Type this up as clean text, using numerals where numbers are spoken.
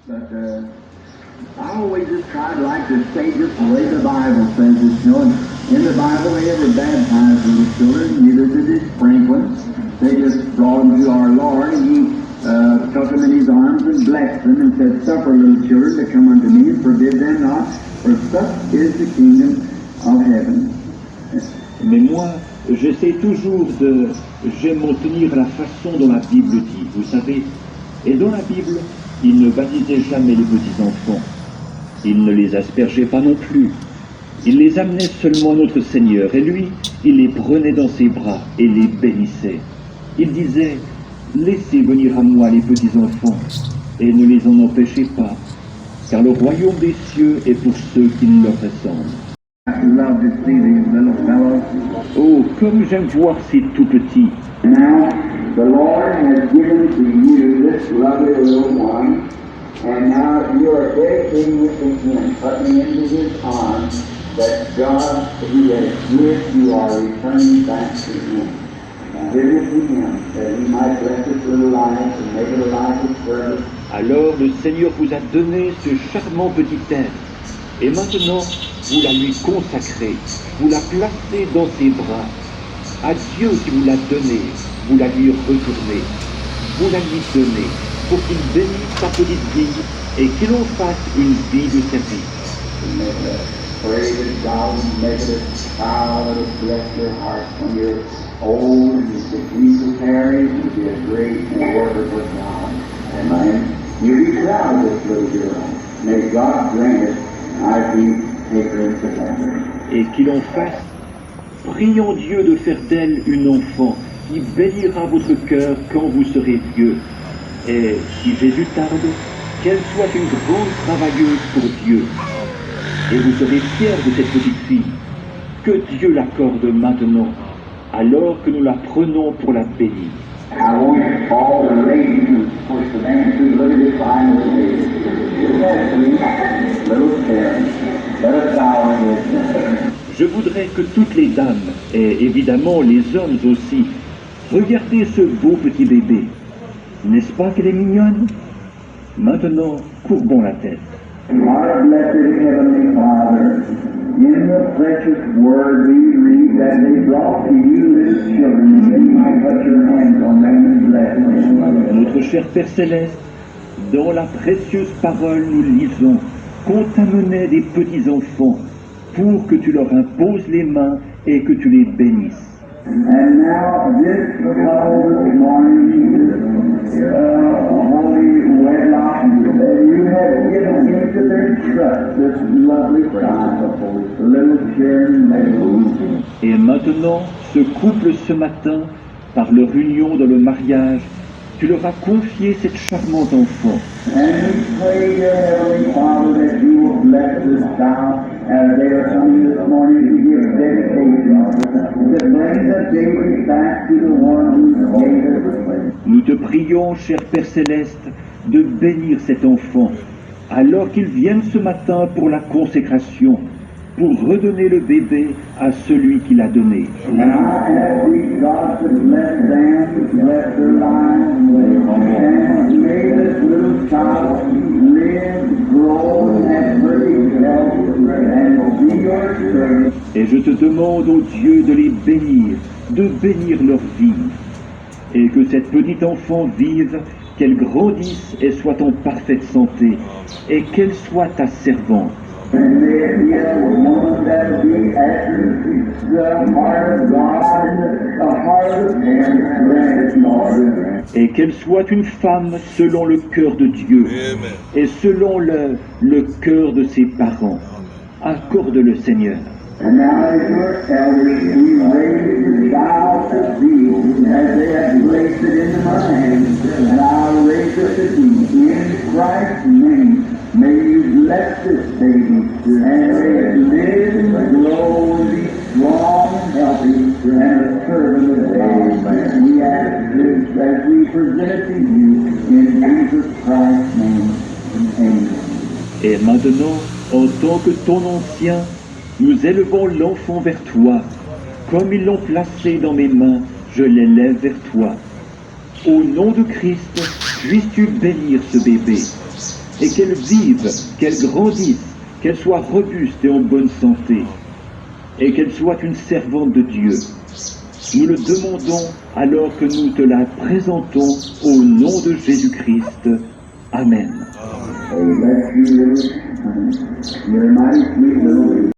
But I always just try to like to say just the way the Bible says it. You know, in the Bible they never baptized little children, neither did they sprinkle them. They just brought them to our Lord, and He took them in His arms and blessed them and said, "Suffer little children to come unto me, and forbid them not, for such is the kingdom of heaven." Mais moi, j'essaie toujours j'aime m'en tenir à la façon dont la Bible dit, vous savez. Et dans la Bible, il ne baptisait jamais les petits-enfants. Il ne les aspergeait pas non plus. Il les amenait seulement à notre Seigneur, et lui, il les prenait dans ses bras et les bénissait. Il disait, laissez venir à moi les petits-enfants, et ne les en empêchez pas, car le royaume des cieux est pour ceux qui leur ressemblent. Love to see these little fellows. Oh, comme j'aime voir ces tout petits. Now, the Lord has given to you this lovely little one, and now you are dedicating it to Him, putting into His arms, that God, He has given, you are returning back to Him. Give it to Him, that He might bless this little life and make it a life of service. Alors le Seigneur vous a donné ce charmant petit être, et maintenant vous la lui consacrez, vous la placez dans ses bras. À Dieu qui vous l'a donné, vous la lui retournez, vous la lui donnez, pour qu'il bénisse sa petite vie et qu'il en fasse une vie de service. Pray that God will make it a child that will bless your heart when you're old and you get Jesus carries and be a great worker for God. Amen. You be proud of this little girl. May God grant it. I be take her into heaven. Et qu'il en fasse, prions Dieu de faire d'elle une enfant qui bénira votre cœur quand vous serez vieux. Et si Jésus tarde, qu'elle soit une grande travailleuse pour Dieu. Et vous serez fiers de cette petite fille. Que Dieu l'accorde maintenant, alors que nous la prenons pour la bénir. I want all the ladies, of course, the man too, look at this fine little baby. Little Karen. Let us bow our heads. Je voudrais que toutes les dames, et évidemment les hommes aussi, regardez ce beau petit bébé. N'est-ce pas qu'elle est mignonne? Maintenant, courbons la tête. Our blessed Heavenly Father, in the precious word we read that they brought to you little children, that you might put your hands on them and bless them. Notre cher Père Céleste, dans la précieuse parole nous lisons qu'on t'amenait des petits-enfants pour que tu leur imposes les mains et que tu les bénisses. And now this couple this morning, holy wedlock, that you have given into their trust this lovely child, little Sharon May. Et maintenant, ce couple ce matin, par leur union dans le mariage, tu leur as confié cette charmante enfant. And we pray, dear Heavenly Father, that you will bless this child as they are coming this morning to give dedication, to bring the baby back to the one who gave it. Nous te prions, cher Père Céleste, de bénir cet enfant, alors qu'ils viennent ce matin pour la consécration, pour redonner le bébé à celui qui l'a donné. And I ask thee, God, to bless them, to bless their lives, and may this little child live, grow, and have perfect health, and be your servant. Et je te demande, ô Dieu, de les bénir, de bénir leur vie, et que cette petite enfant vive, qu'elle grandisse et soit en parfaite santé, et qu'elle soit ta servante. And may it be a woman that be after the heart of God and the heart of man, grant it, Lord. Et qu'elle soit une femme selon le cœur de Dieu, et selon le cœur de ses parents. Accorde-le, Seigneur. And now as your elders, we raise the child to thee, as they have placed it into my hands, and I raise it to thee, in Christ's name. May you bless this baby, and may it live and grow and be strong and healthy, and a servant of God. We ask this as we present it to you, in Jesus Christ's name. Amen. Et maintenant, en tant que ton ancien, nous élevons l'enfant vers toi. Comme ils l'ont placé dans mes mains, je l'élève vers toi. Au nom de Christ, puisses-tu bénir ce bébé. et qu'elle vive, qu'elle grandisse, qu'elle soit robuste et en bonne santé, et qu'elle soit une servante de Dieu. Nous le demandons alors que nous te la présentons au nom de Jésus-Christ. Amen. Oh, bless you, little, you're a mighty sweet little